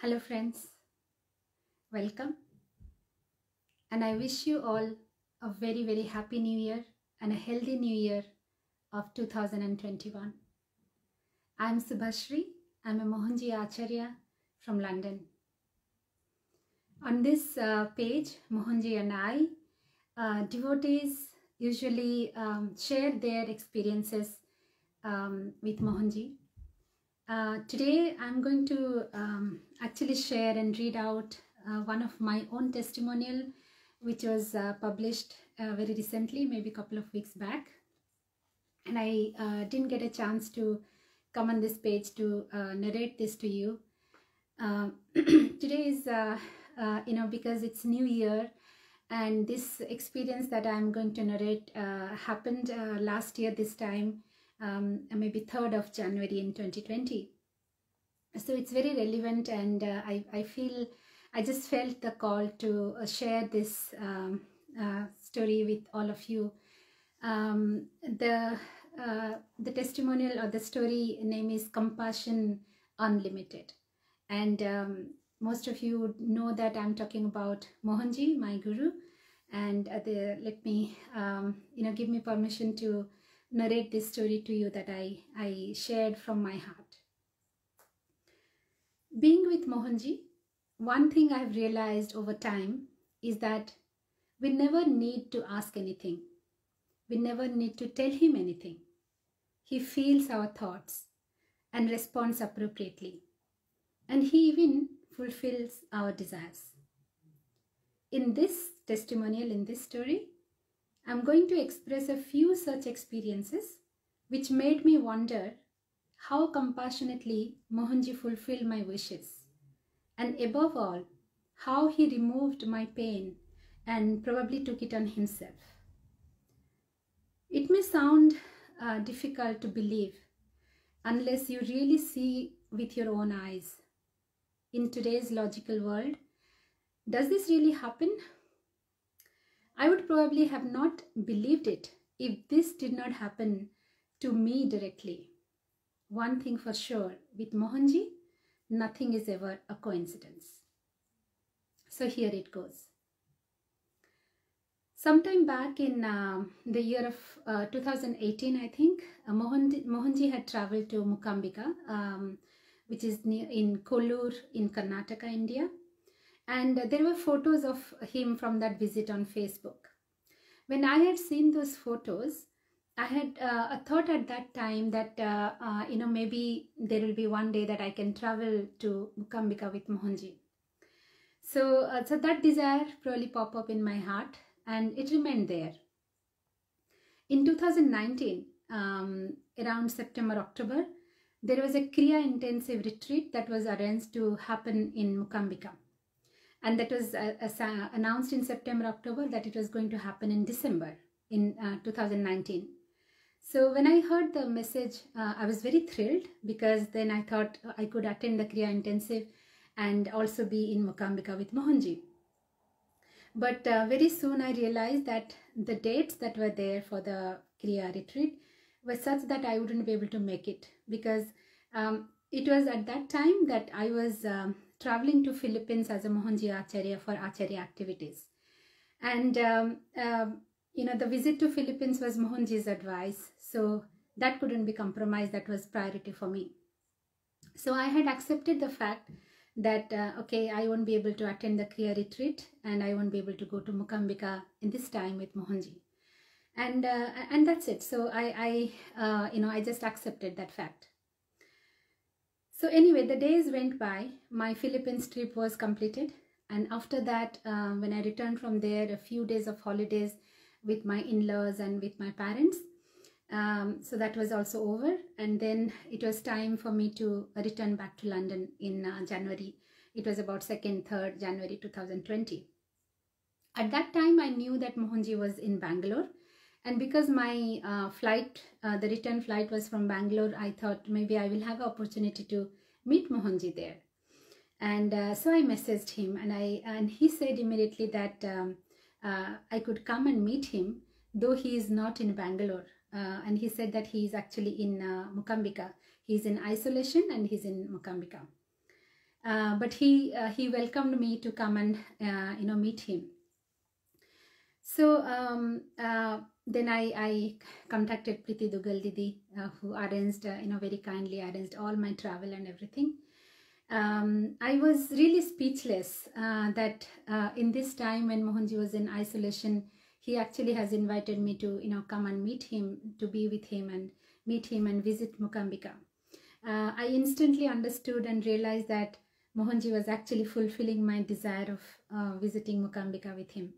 Hello friends, welcome, and I wish you all a very happy new year and a healthy new year of 2021. I'm Subhashri. I'm a Mohanji Acharya from London. On this page, Mohanji and I, devotees usually share their experiences with Mohanji. Today I'm going to actually share and read out one of my own testimonial, which was published very recently, maybe a couple of weeks back, and I didn't get a chance to come on this page to narrate this to you. Today is because it's New Year, and this experience that I'm going to narrate happened last year this time, maybe 3rd of January in 2020. So it's very relevant, and I just felt the call to share this story with all of you. The testimonial or the story name is Compassion Unlimited, and most of you would know that I'm talking about Mohanji, my guru, and let me give me permission to narrate this story to you that I shared from my heart. Being with Mohanji, one thing I've realized over time is that we never need to ask anything. We never need to tell him anything. He feels our thoughts and responds appropriately. And he even fulfills our desires. In this testimonial, in this story, I'm going to express a few such experiences which made me wonder how compassionately Mohanji fulfilled my wishes, and above all, how he removed my pain and probably took it on himself. It may sound difficult to believe unless you really see with your own eyes. In today's logical world, does this really happen? I would probably have not believed it if this did not happen to me directly. One thing for sure, with Mohanji, nothing is ever a coincidence. So here it goes. Sometime back in the year of 2018, I think, Mohanji had traveled to Mukambika, which is in Kollur in Karnataka, India. And there were photos of him from that visit on Facebook. When I had seen those photos, I had a thought at that time that, maybe there will be one day that I can travel to Mukambika with Mohanji. So that desire probably popped up in my heart, and it remained there. In 2019, around September, October, there was a Kriya intensive retreat that was arranged to happen in Mukambika. And that was announced in September, October, that it was going to happen in December in 2019. So when I heard the message, I was very thrilled, because then I thought I could attend the Kriya Intensive and also be in Mukambika with Mohanji. But very soon I realized that the dates that were there for the Kriya retreat were such that I wouldn't be able to make it, because it was at that time that I was traveling to Philippines as a Mohanji Acharya for Acharya activities. And the visit to Philippines was Mohanji's advice, so that couldn't be compromised. That was priority for me. So I had accepted the fact that, okay, I won't be able to attend the Kriya retreat, and I won't be able to go to Mukambika in this time with Mohanji. And that's it. So I just accepted that fact. So anyway, the days went by, my Philippines trip was completed. And after that, when I returned from there, a few days of holidays with my in-laws and with my parents. So that was also over. And then it was time for me to return back to London in January. It was about 2nd, 3rd January 2020. At that time, I knew that Mohanji was in Bangalore. And because my the return flight was from Bangalore, I thought maybe I will have an opportunity to meet Mohanji there. And so I messaged him, and he said immediately that I could come and meet him, though he is not in Bangalore. And he said that he is actually in Mukambika. He's in isolation and he's in Mukambika. But he welcomed me to come and meet him. So then I contacted Priti Dugal Didi, who arranged, very kindly arranged all my travel and everything. I was really speechless that in this time when Mohanji was in isolation, he actually has invited me to, come and meet him, to be with him and meet him and visit Mukambika. I instantly understood and realized that Mohanji was actually fulfilling my desire of visiting Mukambika with him.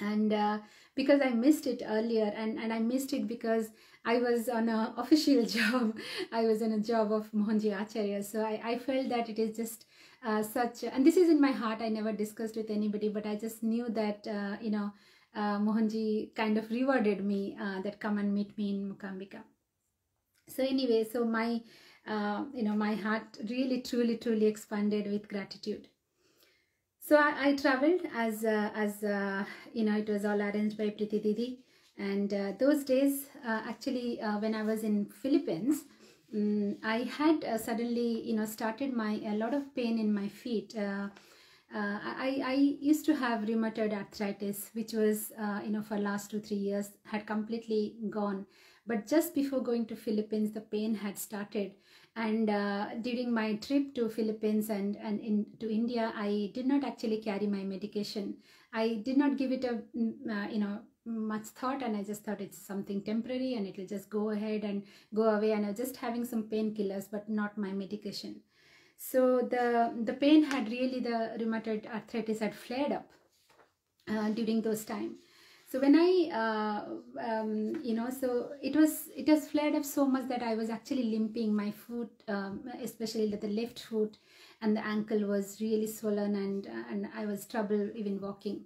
And because I missed it earlier, and I missed it because I was on an official job. I was in a job of Mohanji Acharya. So I felt that it is just such, and this is in my heart, I never discussed with anybody, but I just knew that, Mohanji kind of rewarded me that come and meet me in Mukambika. So anyway, so my, my heart really, truly expanded with gratitude. So I traveled as it was all arranged by Priti Didi. And those days, actually, when I was in Philippines, I had suddenly, started a lot of pain in my feet. I used to have rheumatoid arthritis, which was, for last 2-3 years, had completely gone. But just before going to Philippines, the pain had started. And during my trip to Philippines and to India, I did not actually carry my medication. I did not give it a, much thought, and I just thought it's something temporary and it will just go ahead and go away. And I was just having some painkillers, but not my medication. So the pain had really, the rheumatoid arthritis had flared up during those times. So when I, so it has flared up so much that I was actually limping. My foot, especially the left foot, and the ankle was really swollen, and I was trouble even walking.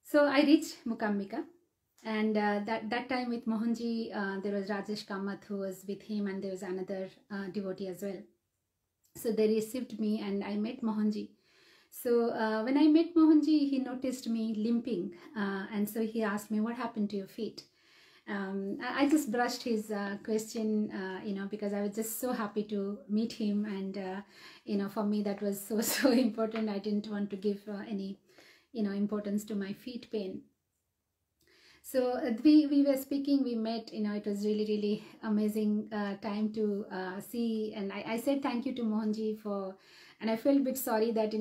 So I reached Mukambika, and that time with Mohanji, there was Rajesh Kamath who was with him, and there was another devotee as well. So they received me, and I met Mohanji. So when I met Mohanji, he noticed me limping, and so he asked me, what happened to your feet? I just brushed his question, because I was just so happy to meet him, and for me that was so important. I didn't want to give any importance to my feet pain. So we were speaking, we met, it was really amazing time to see, and I said thank you to Mohanji for. And I felt a bit sorry that,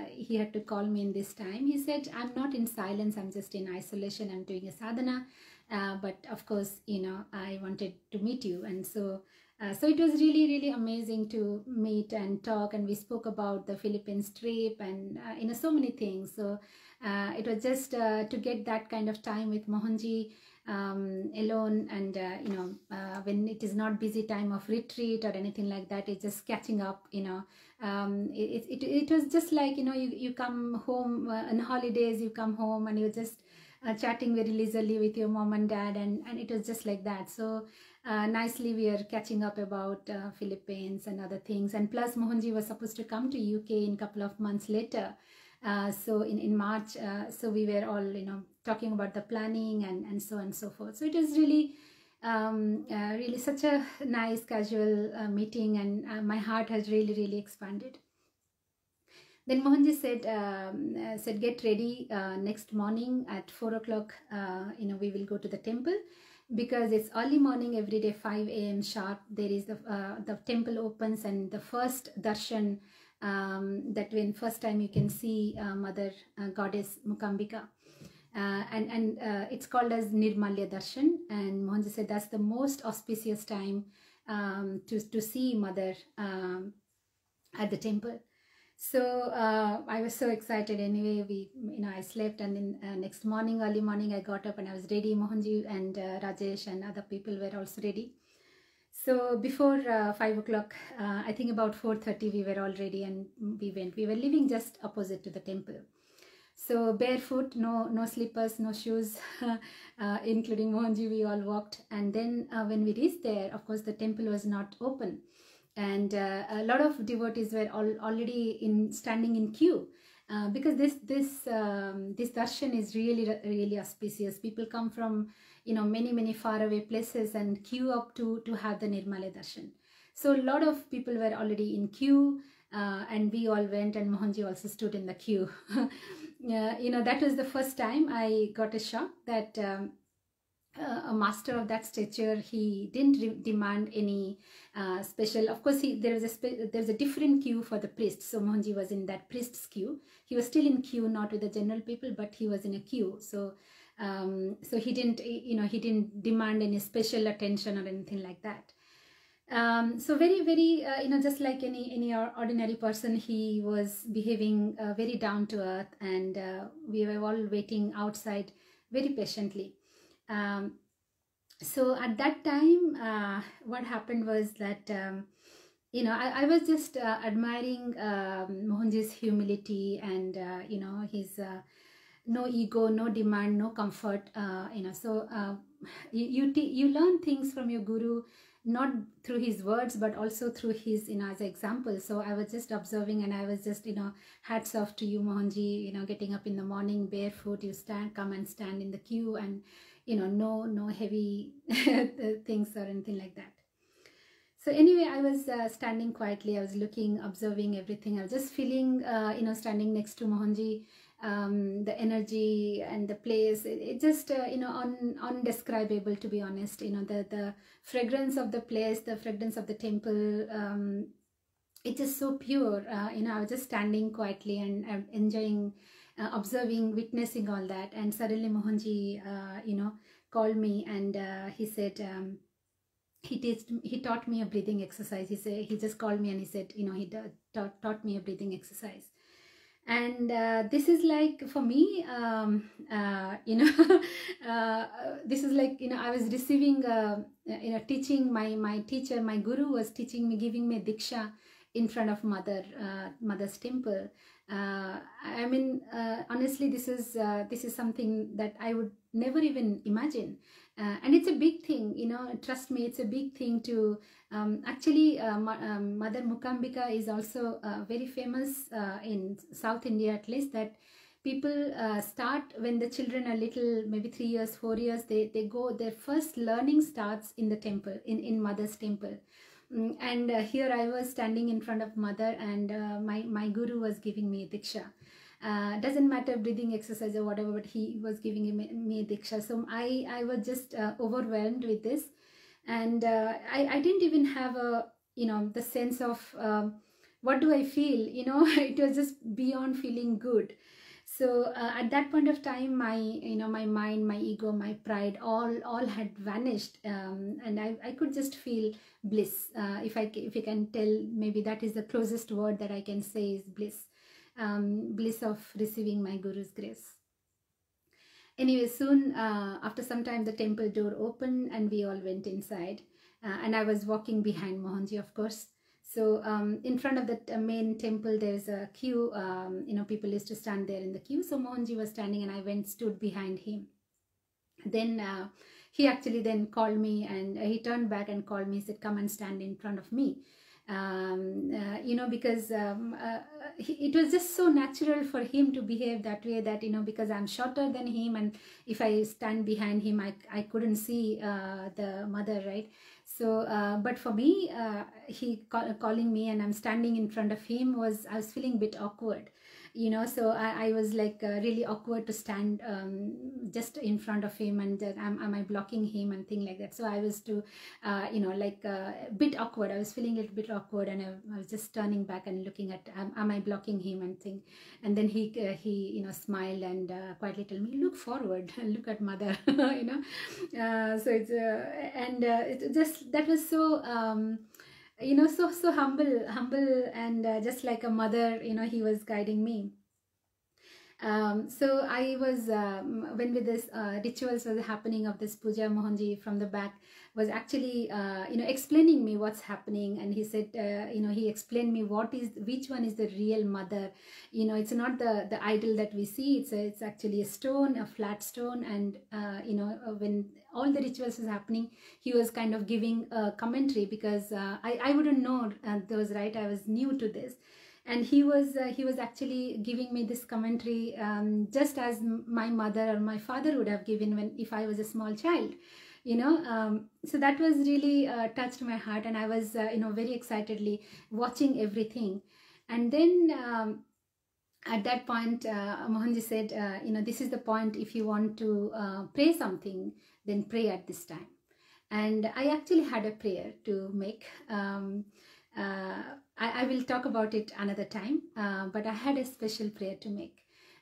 he had to call me in this time. He said, I'm not in silence, I'm just in isolation, I'm doing a sadhana. But of course, I wanted to meet you. And so it was really amazing to meet and talk. And we spoke about the Philippines trip and, so many things. So it was just to get that kind of time with Mohanji alone, and when it is not busy time of retreat or anything like that, it's just catching up. It was just like, you come home on holidays, you come home and you're just chatting very leisurely with your mom and dad, and it was just like that. So nicely we are catching up about Philippines and other things. And plus Mohanji was supposed to come to UK in a couple of months later. So in March, so we were all, talking about the planning and so on and so forth. So it was really, really such a nice casual meeting, and my heart has really expanded. Then Mohanji said get ready next morning at 4 o'clock. We will go to the temple, because it's early morning every day, 5 a.m. sharp. There is the temple opens, and the first darshan. That when first time you can see Mother Goddess Mukambika, and it's called as Nirmalya Darshan. And Mohanji said that's the most auspicious time to see Mother at the temple. So I was so excited. Anyway, I slept, and then next morning, early morning, I got up and I was ready. Mohanji and Rajesh and other people were also ready. So before 5 o'clock, I think about 4:30, we were all ready, and we went. We were living just opposite to the temple. So barefoot, no slippers, no shoes, including Mohanji, we all walked. And then when we reached there, of course, the temple was not open. And a lot of devotees were already standing in queue. Because this darshan is really auspicious. People come from many faraway places and queue up to have the Nirmalya darshan. So a lot of people were already in queue. and we all went, and Mohanji also stood in the queue. That was the first time I got a shock that a master of that stature, he didn't demand any special. Of course, there's a different queue for the priests. So Mohanji was in that priest's queue. He was still in queue, not with the general people, but he was in a queue. So he didn't demand any special attention or anything like that. So very, very, just like any ordinary person, he was behaving very down to earth, and we were all waiting outside very patiently. So at that time, what happened was that, I was just admiring Mohanji's humility and, his no ego, no demand, no comfort, So you learn things from your guru, not through his words, but also through his, as an example. So I was just observing, and I was just, hats off to you, Mohanji, getting up in the morning barefoot, you come and stand in the queue, and, no heavy things or anything like that. So anyway, I was standing quietly, I was looking, observing everything. I was just feeling, standing next to Mohanji, the energy and the place, it just undescribable, to be honest. The fragrance of the place, the fragrance of the temple, it's just so pure. I was just standing quietly and enjoying, observing, witnessing all that. And suddenly Mohanji called me, and he said, he taught me a breathing exercise. He just called me and he said, he taught me a breathing exercise. And this is like, for me, this is like, I was receiving, teaching, my teacher, my guru was teaching me, giving me diksha in front of mother's temple. I mean, honestly, this is something that I would never even imagine. And it's a big thing, trust me, it's a big thing to actually Mother Mukambika is also very famous in South India, at least, that people start when the children are little, maybe 3 years, 4 years, they go, their first learning starts in the temple, in Mother's temple. And here I was standing in front of Mother, and my guru was giving me diksha. Doesn't matter breathing exercise or whatever, but he was giving me diksha. So I was just overwhelmed with this, and I didn't even have the sense of what do I feel, it was just beyond feeling good. So at that point of time, my my mind, my ego, my pride, all had vanished, and I could just feel bliss. If you can tell, maybe that is the closest word that I can say is bliss. Bliss of receiving my guru's grace. Anyway, soon after some time, the temple door opened and we all went inside, and I was walking behind Mohanji, of course. So in front of the main temple, there's a queue. People used to stand there in the queue. So Mohanji was standing, and I stood behind him. Then he actually then called me, and he turned back and called me. He said, "Come and stand in front of me." Because it was just so natural for him to behave that way, that because I'm shorter than him, and if I stand behind him, I couldn't see the mother, right? So but for me, he calling me and I'm standing in front of him, I was feeling a bit awkward. So I was like really awkward to stand just in front of him, and am I blocking him and thing like that. So I was a bit awkward. I was feeling a little bit awkward, and I was just turning back and looking at, am I blocking him and thing. And then he smiled and quietly told me, look forward, look at mother. So it's and it just, that was so so humble, and just like a mother, he was guiding me. So I was, when with this rituals was happening of this puja, Mohanji from the back was actually, explaining me what's happening. And he said, he explained me which one is the real mother. It's not the idol that we see. It's actually a stone, a flat stone. And, when all the rituals was happening, he was kind of giving a commentary, because I wouldn't know those, right? I was new to this. And he was actually giving me this commentary, just as my mother or my father would have given if I was a small child, so that was really touched my heart, and I was very excitedly watching everything. And then at that point, Mohanji said, this is the point. If you want to pray something, then pray at this time. And I actually had a prayer to make. I will talk about it another time, but I had a special prayer to make.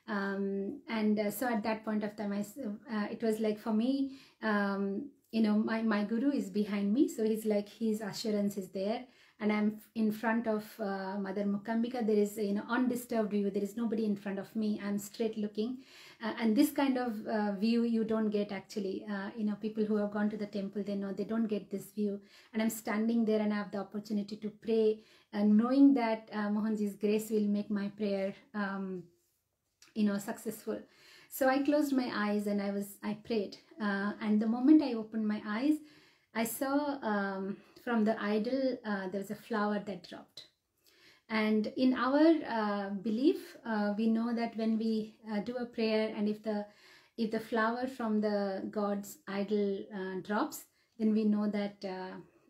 So at that point of time, it was like for me, my guru is behind me. So he's like, his assurance is there. And I'm in front of Mother Mukambika. There is, undisturbed view. There is nobody in front of me. I'm straight looking. And this kind of view you don't get actually. People who have gone to the temple, they know they don't get this view. And I'm standing there and I have the opportunity to pray, knowing that Mohanji's grace will make my prayer, successful. So I closed my eyes and I prayed. And the moment I opened my eyes, I saw from the idol, there was a flower that dropped. And in our belief, we know that when we do a prayer, and if the flower from the God's idol drops, then we know that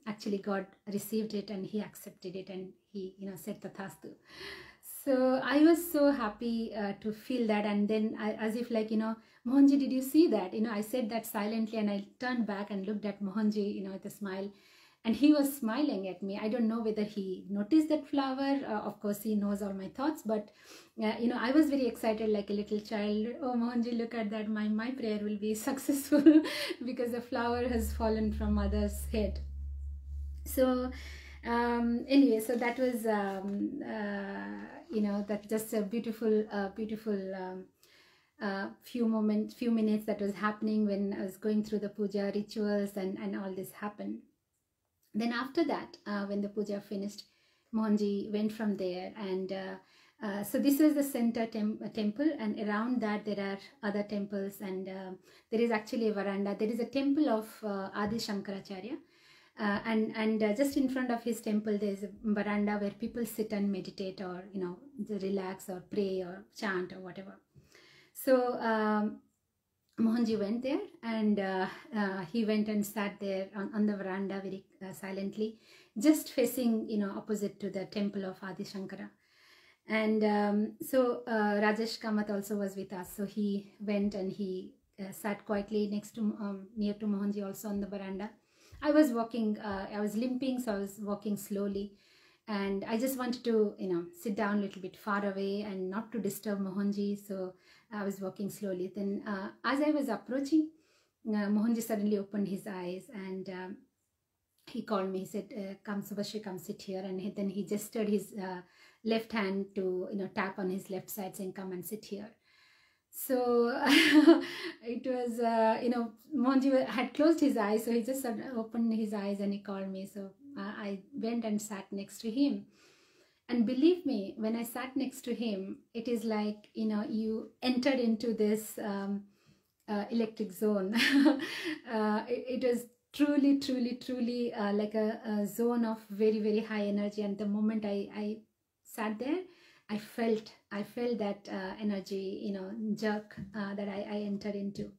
actually God received it and he accepted it, and he said Tathastu. So I was so happy to feel that. And then as if like, Mohanji, did you see that? I said that silently, and I turned back and looked at Mohanji, with a smile. And he was smiling at me. I don't know whether he noticed that flower. Of course, he knows all my thoughts. But, I was very excited like a little child. Oh, Mohanji, look at that. My prayer will be successful because the flower has fallen from mother's head. So, anyway, so that was, that's just a beautiful, few minutes that was happening when I was going through the puja rituals and all this happened. Then after that, when the puja finished, Mohanji went from there, and so this is the center temple, and around that there are other temples, and there is actually a veranda. There is a temple of Adi Shankaracharya, and just in front of his temple there is a veranda where people sit and meditate, or relax or pray or chant or whatever. So Mohanji went there, and he went and sat there on the veranda very silently, just facing, opposite to the temple of Adi Shankara. And so Rajesh Kamath also was with us. So he went and he sat quietly next to, near to Mohanji, also on the veranda. I was walking, I was limping, so I was walking slowly. And I just wanted to, sit down a little bit far away and not to disturb Mohanji. So I was walking slowly. Then as I was approaching, Mohanji suddenly opened his eyes, and he called me. He said, come Subhashri, come sit here. And then he gestured his left hand to, tap on his left side, saying, come and sit here. So it was, Mohanji had closed his eyes. So he just opened his eyes and he called me. So I went and sat next to him. And believe me, when I sat next to him, it is like, you entered into this electric zone. It was truly like a zone of very, very high energy. And the moment I sat there, I felt that energy, jerk that I entered into.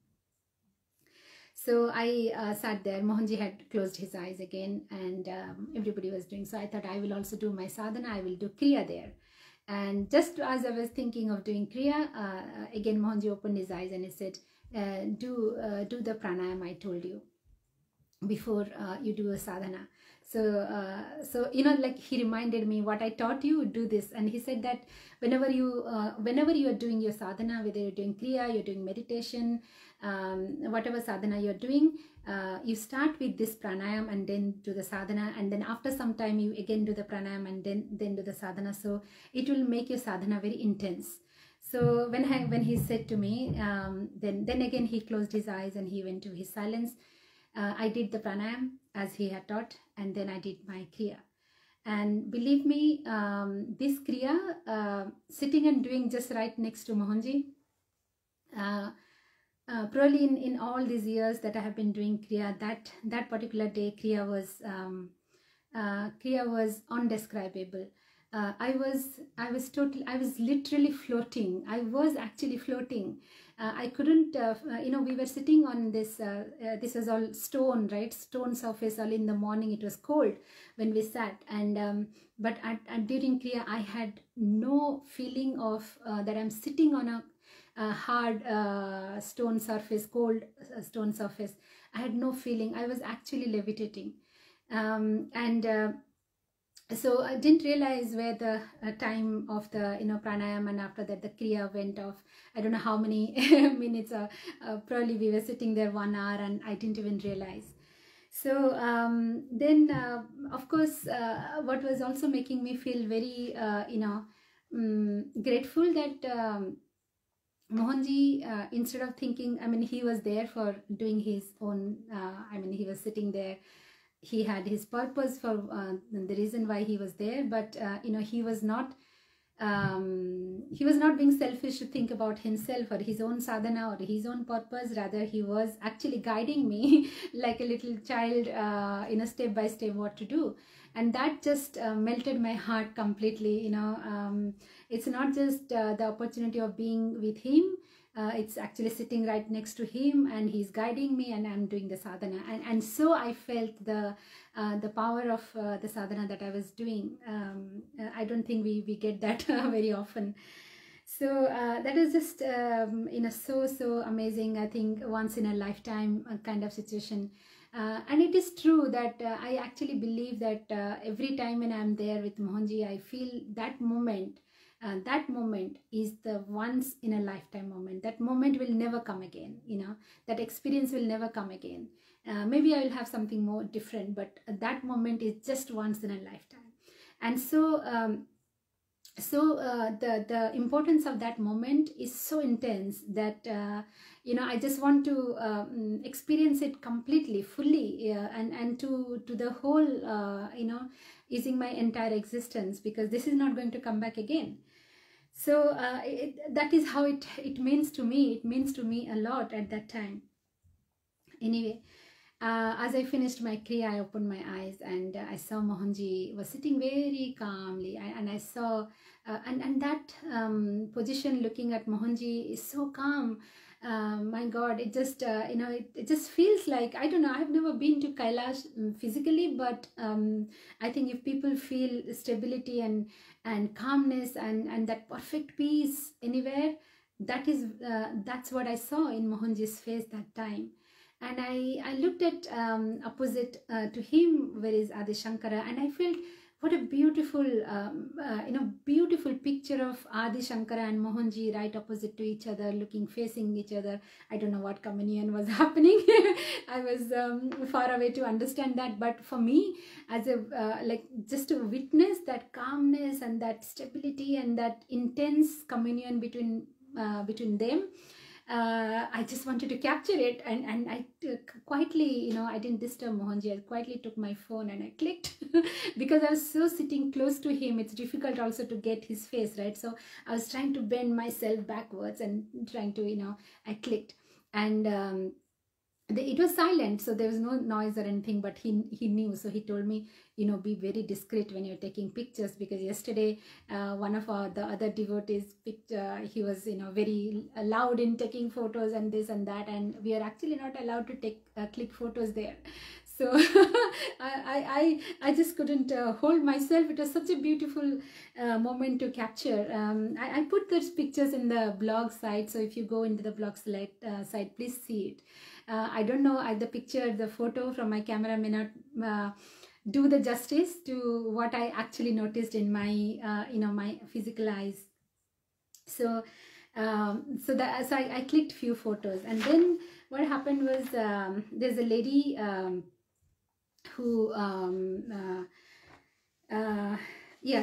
So I sat there. Mohanji had closed his eyes again, and everybody was doing. So I thought I will also do my sadhana. I will do kriya there. And just as I was thinking of doing kriya, again Mohanji opened his eyes and he said, do the pranayam I told you before you do a sadhana. So like he reminded me, what I taught you, do this. And he said that whenever you are doing your sadhana, whether you're doing kriya, you're doing meditation, whatever sadhana you're doing, you start with this pranayam and then do the sadhana, and then after some time you again do the pranayam and then do the sadhana. So it will make your sadhana very intense. So when he said to me, then again he closed his eyes and he went to his silence. I did the pranayam as he had taught, and then I did my kriya. And believe me, this kriya, sitting and doing just right next to Mohanji, probably in all these years that I have been doing kriya, that particular day kriya was undescribable. I was literally floating. I was actually floating. I couldn't, we were sitting on this is all stone, right? Stone surface. All in the morning, it was cold when we sat. And but during Kriya, I had no feeling of that I'm sitting on a hard stone surface, cold stone surface. I had no feeling. I was actually levitating. And so I didn't realize where the time of the pranayama, and after that the kriya went off. I don't know how many minutes, probably we were sitting there 1 hour, and I didn't even realize. So then of course what was also making me feel very grateful that Mohanji, instead of thinking, I mean, he was there for doing his own, he was sitting there. He had his purpose for the reason why he was there, but he was not being selfish to think about himself or his own sadhana or his own purpose. Rather, he was actually guiding me like a little child, step by step what to do. And that just melted my heart completely. It's not just the opportunity of being with him. It's actually sitting right next to him, and he's guiding me, and I'm doing the sadhana. And so I felt the power of the sadhana that I was doing. I don't think we get that very often. So that is just so amazing. I think once in a lifetime kind of situation. And it is true that I actually believe that every time when I'm there with Mohanji, I feel that moment. That moment is the once in a lifetime moment. That moment will never come again. That experience will never come again. Maybe I will have something more different, but that moment is just once in a lifetime. And so the importance of that moment is so intense that I just want to experience it completely, fully, and to the whole, using my entire existence, because this is not going to come back again. So that is how it means to me. It means to me a lot at that time. Anyway, as I finished my kriya, I opened my eyes, and I saw Mohanji was sitting very calmly, and I saw and that position, looking at Mohanji, is so calm. My God, it just it just feels like, I don't know, I've never been to Kailash physically, but I think if people feel stability and calmness and that perfect peace anywhere, that's what I saw in Mohanji's face that time. And I looked at opposite to him, where is Adi Shankara, and I felt what a beautiful, beautiful picture of Adi Shankara and Mohanji right opposite to each other, facing each other. I don't know what communion was happening. I was far away to understand that. But for me, as a just to witness that calmness and that stability and that intense communion between them. I just wanted to capture it, and I quietly, I didn't disturb Mohanji. I quietly took my phone and I clicked because I was so sitting close to him. It's difficult also to get his face, right? So I was trying to bend myself backwards and trying to, I clicked, and it was silent, so there was no noise or anything, but he knew. So he told me, be very discreet when you're taking pictures, because yesterday one of the other devotees he was very loud in taking photos and this and that, and we are actually not allowed to take click photos there. So I just couldn't hold myself. It was such a beautiful moment to capture. I put those pictures in the blog site, so if you go into the blog site, please see it. I don't know, the photo from my camera may not do the justice to what I actually noticed in my my physical eyes. So I clicked few photos, and then what happened was there's a lady who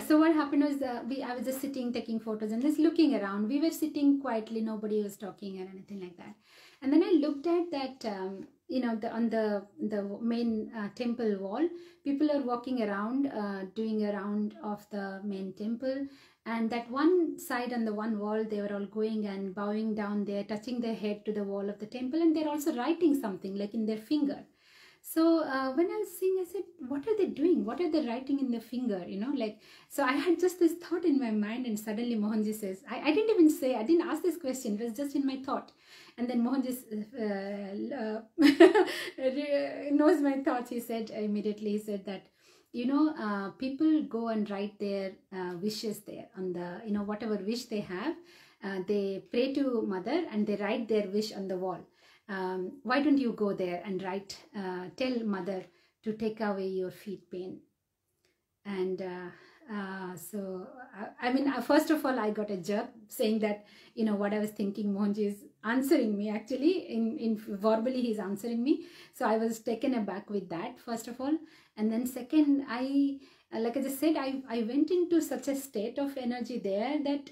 so what happened was I was just sitting taking photos and just looking around. We were sitting quietly, nobody was talking or anything like that. And then I looked at that on the main temple wall, people are walking around, doing a round of the main temple. And that one side on the one wall, they were all going and bowing down there, touching their head to the wall of the temple, and they're also writing something like in their finger. So when I was seeing, I said, what are they doing? What are they writing in the finger? Like, so I had just this thought in my mind, and suddenly Mohanji says, I didn't even say, I didn't ask this question, it was just in my thought. And then Mohanji knows my thoughts. He said, immediately, he said that, people go and write their wishes there on the, whatever wish they have, they pray to mother and they write their wish on the wall. Why don't you go there and write, tell mother to take away your feet pain? And so, I mean, first of all, I got a jerk saying that, what I was thinking, Mohanji is answering me actually, in verbally he's answering me. So I was taken aback with that, first of all. And then second, like I just said, I went into such a state of energy there that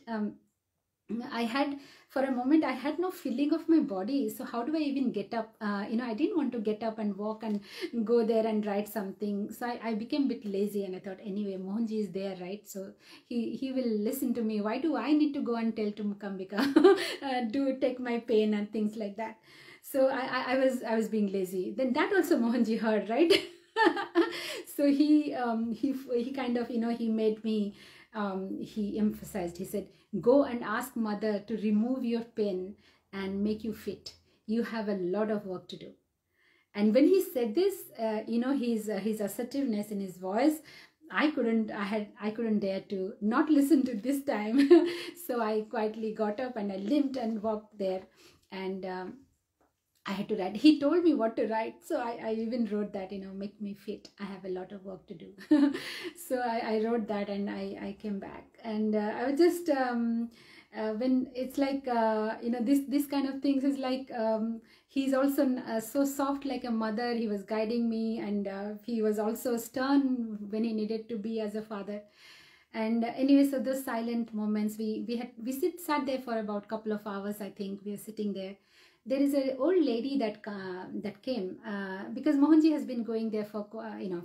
I had, for a moment, I had no feeling of my body. So how do I even get up? I didn't want to get up and walk and go there and write something. So I became a bit lazy, and I thought, anyway, Mohanji is there, right? So he will listen to me. Why do I need to go and tell to Mukambika, do take my pain and things like that? So I was being lazy. Then that also Mohanji heard, right? So he kind of, he made me, he emphasized, he said, go and ask mother to remove your pain and make you fit. You have a lot of work to do. And when he said this, his assertiveness in his voice, I couldn't dare to not listen to this time. So I quietly got up and I limped and walked there, and I had to write. He told me what to write. So I even wrote that, make me fit. I have a lot of work to do. So I wrote that, and I came back. And I was just, when it's like, this kind of things is like, he's also so soft like a mother. He was guiding me, and he was also stern when he needed to be as a father. And anyway, so those silent moments, we sat there for about a couple of hours. I think we were sitting there. There is an old lady that came, because Mohanji has been going there for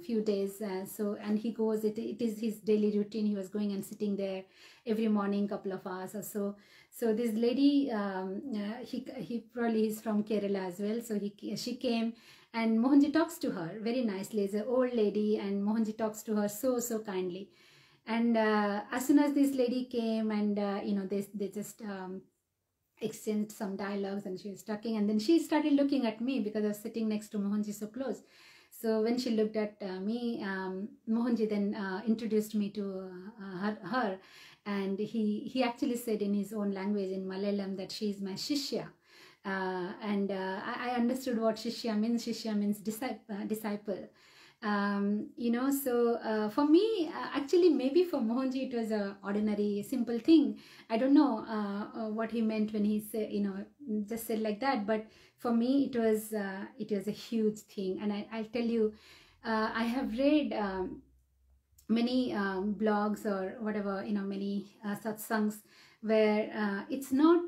few days. And he goes. It is his daily routine. He was going and sitting there every morning, couple of hours or so. So this lady, he probably is from Kerala as well. So she came, and Mohanji talks to her very nicely. It's an old lady, and Mohanji talks to her so kindly. And as soon as this lady came, and they just exchanged some dialogues, and she was talking, and then she started looking at me because I was sitting next to Mohanji so close. So when she looked at me, Mohanji then introduced me to her, and he actually said in his own language, in Malayalam, that she is my Shishya. And I understood what Shishya means. Shishya means disciple. So for me, actually, maybe for Mohanji it was a ordinary simple thing. I don't know what he meant when he said, just said like that, but for me it was a huge thing. And I'll tell you, I have read many blogs or whatever, many satsangs where it's not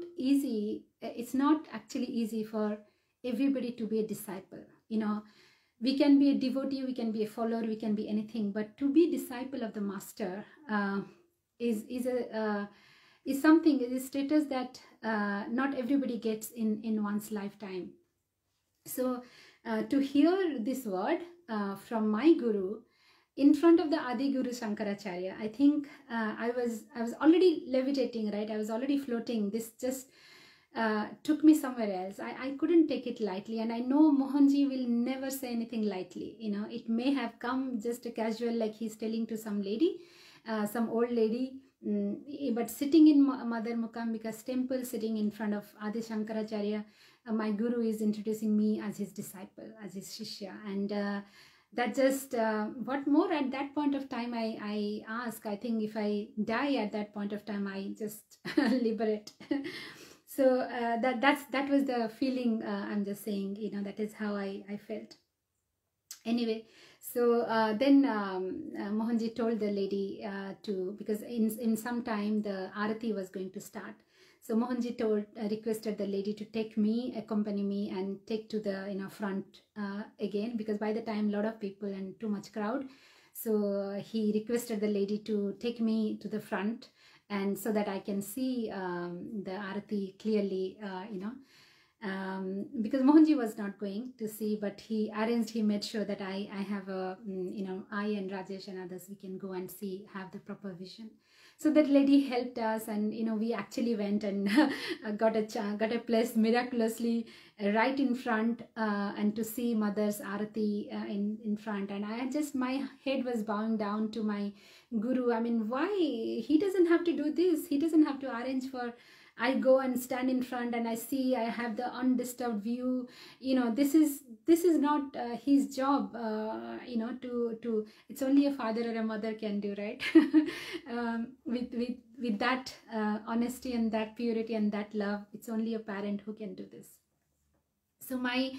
actually easy for everybody to be a disciple. We can be a devotee, we can be a follower, we can be anything, but to be disciple of the master is something, is a status that not everybody gets in one's lifetime. So to hear this word from my guru in front of the Adi Guru Shankaracharya, I think I was already levitating, right? I was already floating. This just took me somewhere else. I couldn't take it lightly, and I know Mohanji will never say anything lightly. It may have come just a casual, like he's telling to some lady, some old lady, but sitting in Mother Mukambika's temple, sitting in front of Adi Shankaracharya, my guru is introducing me as his disciple, as his shishya. And that just, what more at that point of time I ask, I think if I die at that point of time, I just liberate. So that was the feeling. I'm just saying, that is how I felt. Anyway, so then Mohanji told the lady because in some time the Arati was going to start. So Mohanji requested the lady to accompany me and take to the front again, because by the time a lot of people and too much crowd. So he requested the lady to take me to the front, and so that I can see the Arati clearly, because Mohanji was not going to see, but he made sure that I have a, I and Rajesh and others, we can go and see, have the proper vision. So that lady helped us, and we actually went and got a place miraculously right in front, and to see Mother's Arati in front. And my head was bowing down to my Guru. I mean, why? He doesn't have to do this. He doesn't have to arrange for. I go and stand in front and I see, I have the undisturbed view. This is not his job. To it's only a father or a mother can do, right? With that honesty and that purity and that love, it's only a parent who can do this. So my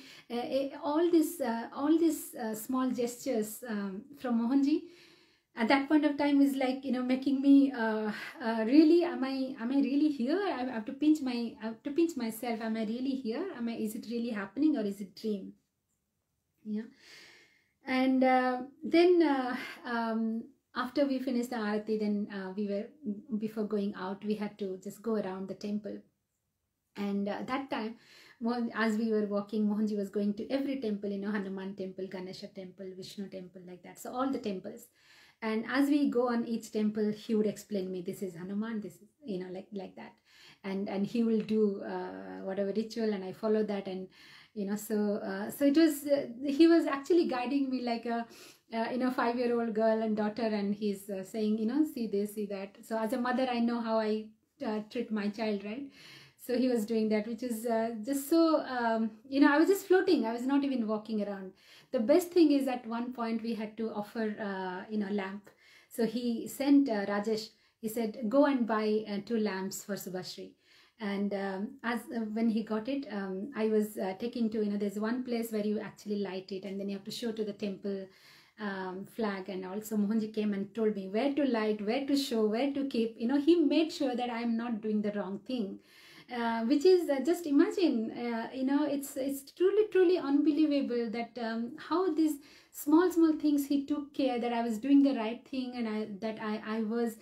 all these small gestures from Mohanji at that point of time is like, making me really, am I really here? I have to pinch myself. Am I really here? Is it really happening, or is it dream? Yeah. And then after we finished the Aarati, then before going out, we had to just go around the temple. And that time, as we were walking, Mohanji was going to every temple, Hanuman temple, Ganesha temple, Vishnu temple, like that. So all the temples. And as we go on each temple, he would explain me, this is Hanuman, this is, like that. And he will do whatever ritual, and I follow that. And, so it was, he was actually guiding me like a, 5-year-old girl and daughter. And he's saying, see this, see that. So as a mother, I know how I treat my child, right? So he was doing that, which is just so, I was just floating. I was not even walking around. The best thing is, at one point we had to offer, lamp. So he sent Rajesh, he said, go and buy 2 lamps for Subhashri. And when he got it, I was taking to, there's one place where you actually light it, and then you have to show to the temple flag. And also Mohanji came and told me where to light, where to show, where to keep. He made sure that I'm not doing the wrong thing. Which is just imagine, it's truly unbelievable that how these small things he took care that I was doing the right thing, and I was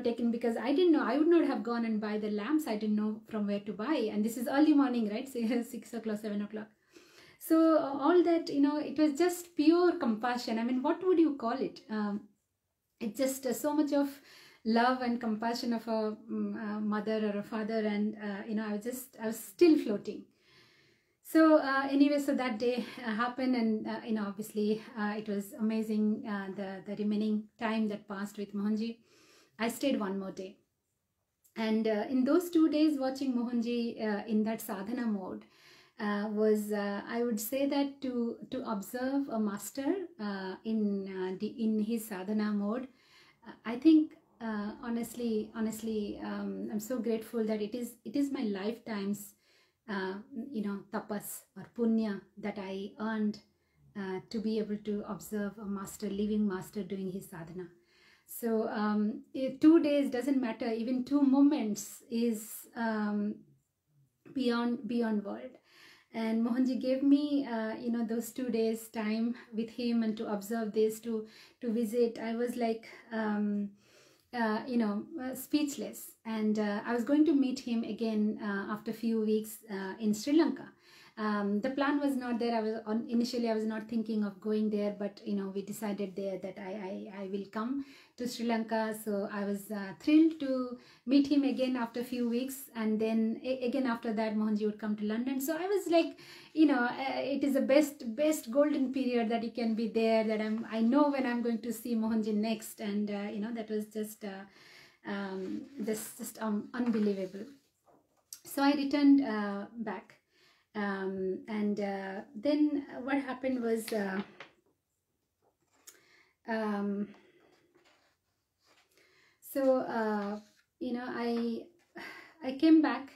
taken, because I didn't know. I would not have gone and buy the lamps. I didn't know from where to buy, and this is early morning, right? So 6 o'clock, 7 o'clock. So all that, it was just pure compassion. I mean, what would you call it? It's just so much of love and compassion of a mother or a father. And I was still floating. So anyway, so that day happened, and obviously it was amazing. The remaining time that passed with Mohanji, I stayed one more day. And in those 2 days watching Mohanji in that sadhana mode was, I would say that to observe a master in his sadhana mode, I think honestly, I'm so grateful that it is my lifetime's tapas or punya that I earned to be able to observe a master, living master, doing his sadhana. So 2 days doesn't matter, even 2 moments is beyond world. And Mohanji gave me those 2 days time with him, and to observe this, to visit. I was like speechless. And I was going to meet him again after a few weeks in Sri Lanka. The plan was not there. Initially I was not thinking of going there, but we decided there that I will come to Sri Lanka. So I was thrilled to meet him again after a few weeks, and then again after that Mohanji would come to London. So I was like, it is the best golden period that he can be there, that I know when I'm going to see Mohanji next. And that was just unbelievable. So I returned back. And then what happened was I came back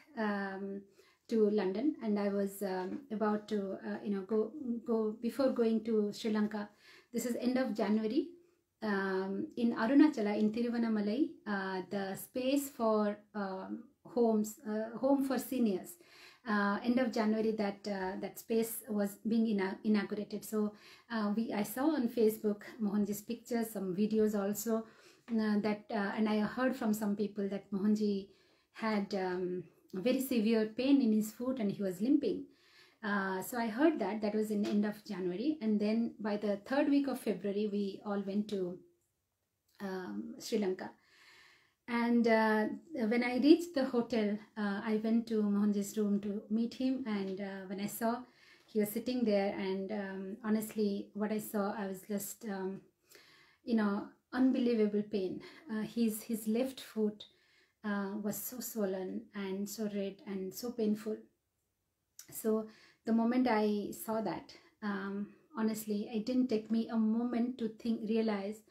to London, and I was about to go before going to Sri Lanka. This is end of January. In Arunachala, in Tiruvannamalai, the space for home for seniors, end of January, that space was being inaugurated. So I saw on Facebook Mohanji's pictures, some videos also, and I heard from some people that Mohanji had very severe pain in his foot and he was limping. So I heard that. That was in the end of January. And then by the third week of February, we all went to Sri Lanka. And when I reached the hotel, I went to Mohanji's room to meet him. And when I saw he was sitting there, and honestly, what I saw, I was just, unbelievable pain. His left foot was so swollen and so red and so painful. So the moment I saw that, honestly, it didn't take me a moment to realize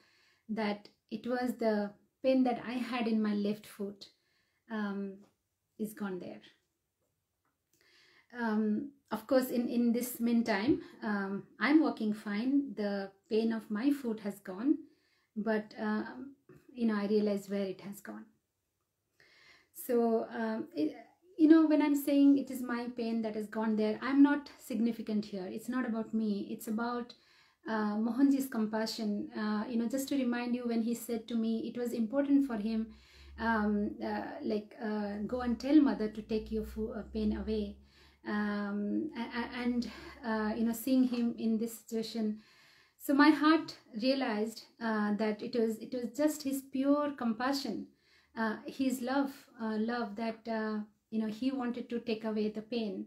that it was the pain that I had in my left foot is gone there. Of course, in this meantime, I'm walking fine. The pain of my foot has gone, but I realized where it has gone. So when I'm saying it is my pain that has gone there, I'm not significant here. It's not about me. It's about Mohanji's compassion. Just to remind you, when he said to me, it was important for him, go and tell mother to take your pain away. Seeing him in this situation, so my heart realized that it was just his pure compassion, his love that he wanted to take away the pain,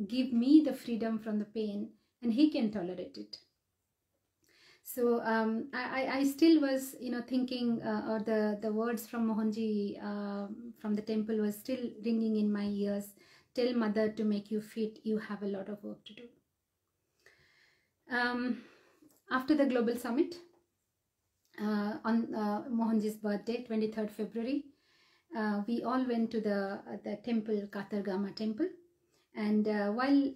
give me the freedom from the pain, and he can tolerate it. So I still was thinking, or the words from Mohanji from the temple was still ringing in my ears. Tell mother to make you fit. You have a lot of work to do. After the global summit, on Mohanji's birthday, 23rd February, we all went to the temple, Katargama temple. And while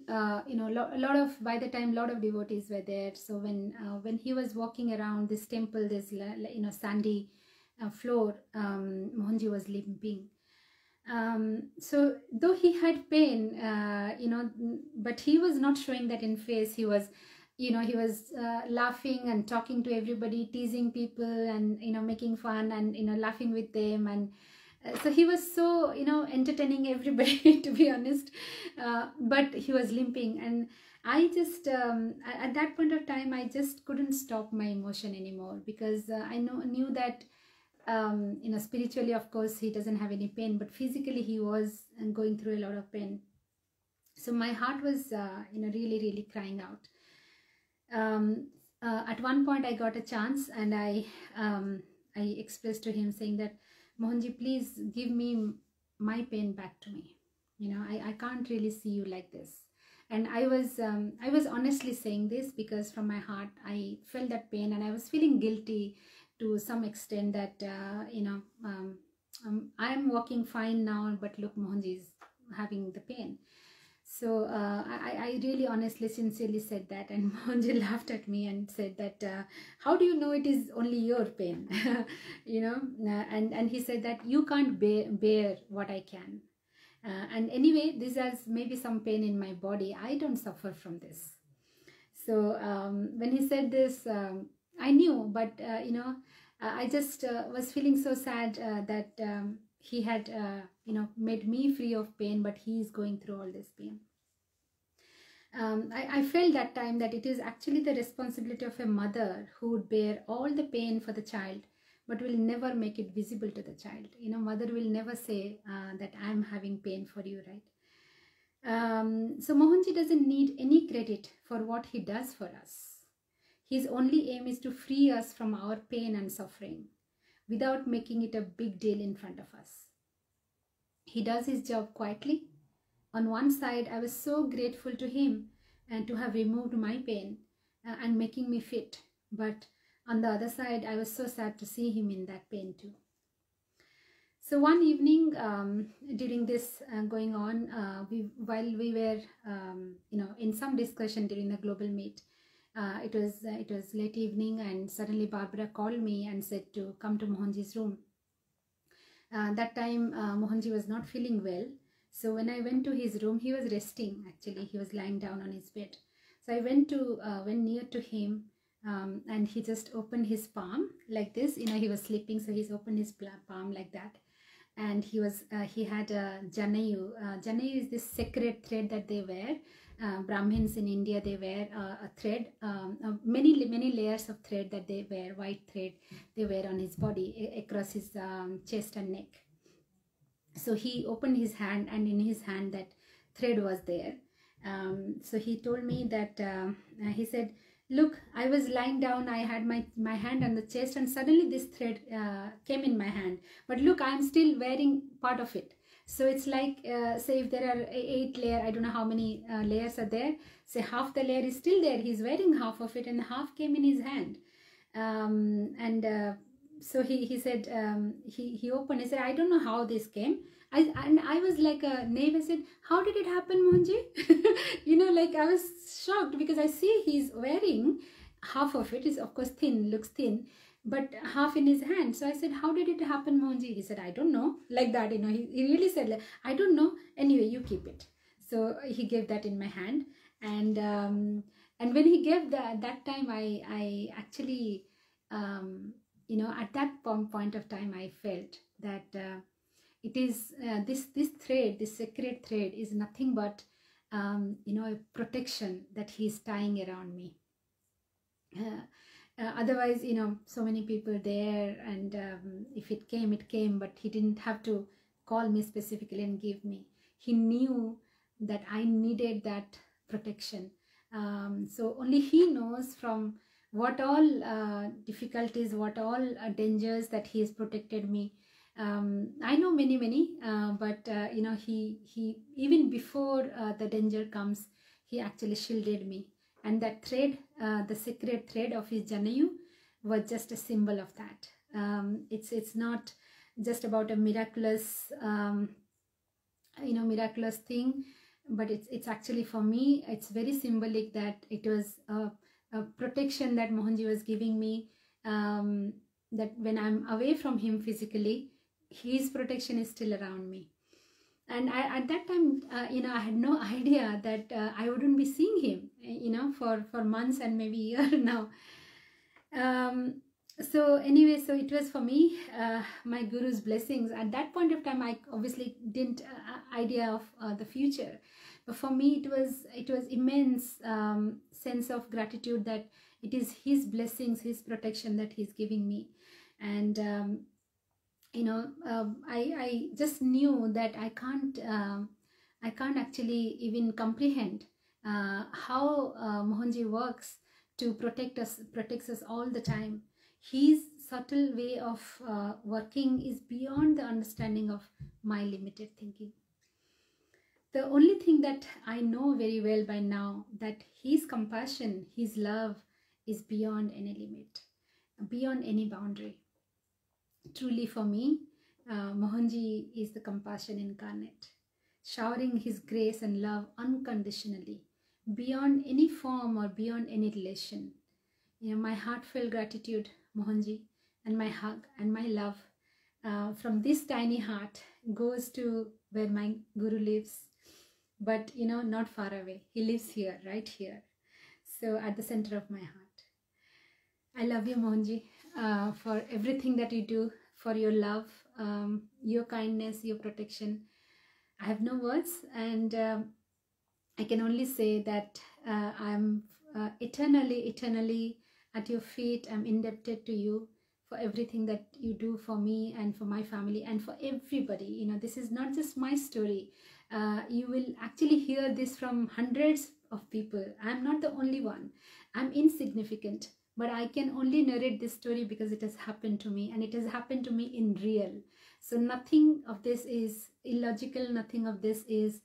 by the time a lot of devotees were there. So when he was walking around this temple, this sandy floor, Mohanji was limping. So though he had pain, but he was not showing that in face. He was laughing and talking to everybody, teasing people, and making fun and laughing with them. And so he was so entertaining everybody, to be honest, but he was limping. And I just at that point of time, I just couldn't stop my emotion anymore, because I knew that spiritually, of course, he doesn't have any pain, but physically he was going through a lot of pain. So my heart was really, really crying out. At one point I got a chance, and I expressed to him, saying that, Mohanji, please give me my pain back to me. I can't really see you like this. And I was honestly saying this because from my heart I felt that pain, and I was feeling guilty to some extent that I'm walking fine now, but look, Mohanji is having the pain. So I really honestly, sincerely said that, and Mohanji laughed at me and said that, how do you know it is only your pain? And he said that you can't bear what I can. And anyway, this has maybe some pain in my body. I don't suffer from this. So when he said this, I knew, but I just was feeling so sad that he had made me free of pain, but he is going through all this pain. I felt that time that it is actually the responsibility of a mother who would bear all the pain for the child, but will never make it visible to the child. Mother will never say that I'm having pain for you, right? So Mohanji doesn't need any credit for what he does for us. His only aim is to free us from our pain and suffering without making it a big deal in front of us. He does his job quietly. On one side, I was so grateful to him and to have removed my pain and making me fit. But on the other side, I was so sad to see him in that pain too. So one evening, during this going on, while we were, in some discussion during the global meet, it was late evening, and suddenly Barbara called me and said to come to Mohanji's room. That time Mohanji was not feeling well, so when I went to his room, he was resting. Actually, he was lying down on his bed. So I went near to him, and he just opened his palm like this. He was sleeping, so he's opened his palm like that, and he had a janayu. Janayu is this sacred thread that they wear Brahmins in India, they wear a thread, many layers of thread that they wear, white thread they wear on his body across his chest and neck. So he opened his hand, and in his hand that thread was there. So he told me that, he said, look, I was lying down, I had my hand on the chest, and suddenly this thread came in my hand. But look, I'm still wearing part of it. So it's like, say if there are 8 layers, I don't know how many layers are there. Say half the layer is still there. He's wearing half of it, and half came in his hand. So he said, he opened, he said, I don't know how this came. And I was like a knave. I said, how did it happen, Mohanji? Like I was shocked, because I see he's wearing half of it is of course thin, looks thin, but half in his hand. So I said, how did it happen, Mohanji? He said, I don't know. Like that, he really said, like, I don't know. Anyway, you keep it. So he gave that in my hand. And when he gave that time, I actually, at that point of time, I felt that it is this thread, this sacred thread, is nothing but a protection that he's tying around me. Otherwise, so many people there, and if it came, but he didn't have to call me specifically and give me. He knew that I needed that protection. So only he knows from what all difficulties, what all dangers that he has protected me. I know many, but he even before the danger comes, he actually shielded me. And that thread, the sacred thread of his Janayu, was just a symbol of that. It's not just about a miraculous, miraculous thing, but it's actually, for me, it's very symbolic that it was a protection that Mohanji was giving me, that when I'm away from him physically, his protection is still around me. And at that time, I had no idea that I wouldn't be seeing him, for months and maybe a year now. So anyway, so it was for me, my Guru's blessings. At that point of time, I obviously didn't idea of the future. But for me, it was immense sense of gratitude that it is his blessings, his protection that he's giving me. And I just knew that I can't actually even comprehend how Mohanji works to protects us all the time. His subtle way of working is beyond the understanding of my limited thinking. The only thing that I know very well by now, that his compassion, his love is beyond any limit, beyond any boundary. Truly for me, Mohanji is the compassion incarnate, showering his grace and love unconditionally, beyond any form or beyond any relation. My heartfelt gratitude, Mohanji, and my hug and my love from this tiny heart goes to where my Guru lives, but not far away. He lives here, right here. So at the center of my heart. I love you, Mohanji, for everything that you do, for your love, your kindness, your protection. I have no words, and I can only say that I'm eternally at your feet. I'm indebted to you for everything that you do for me and for my family and for everybody. This is not just my story. You will actually hear this from hundreds of people. I'm not the only one. I'm insignificant, but I can only narrate this story because it has happened to me, and it has happened to me in real. So nothing of this is illogical. Nothing of this is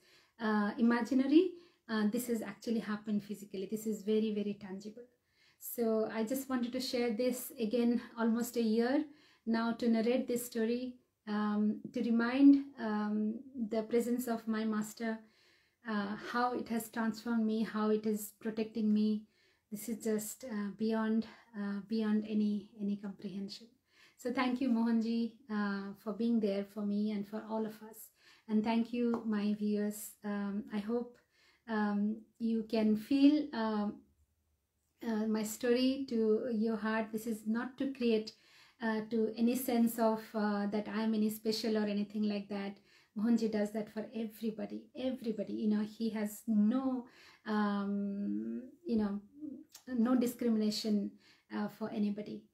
imaginary. This has actually happened physically. This is very, very tangible. So I just wanted to share this again, almost a year now, to narrate this story, to remind the presence of my master, how it has transformed me, how it is protecting me. This is just beyond any comprehension. So thank you, Mohanji, for being there for me and for all of us. And thank you, my viewers. I hope you can feel my story to your heart. This is not to create to any sense of that I am any special or anything like that. Mohanji does that for everybody. You know, he has no, you know, no discrimination for anybody.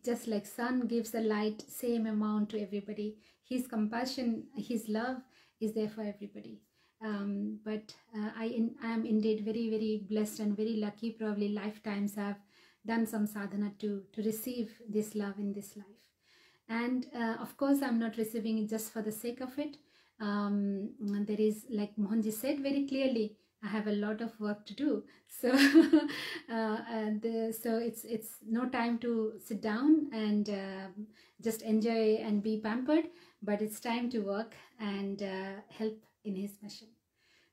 Just like sun gives the light same amount to everybody, his compassion, his love is there for everybody. But I am indeed very, very blessed and very lucky. Probably lifetimes have done some sadhana to receive this love in this life. And of course, I'm not receiving it just for the sake of it. There is, like Mohanji said very clearly, I have a lot of work to do. So, so it's no time to sit down and just enjoy and be pampered, but it's time to work and help in his mission.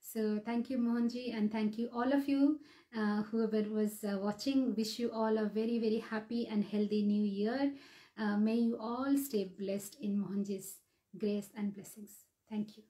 So thank you, Mohanji, and thank you all of you, whoever was watching. Wish you all a very, very happy and healthy new year. May you all stay blessed in Mohanji's grace and blessings. Thank you.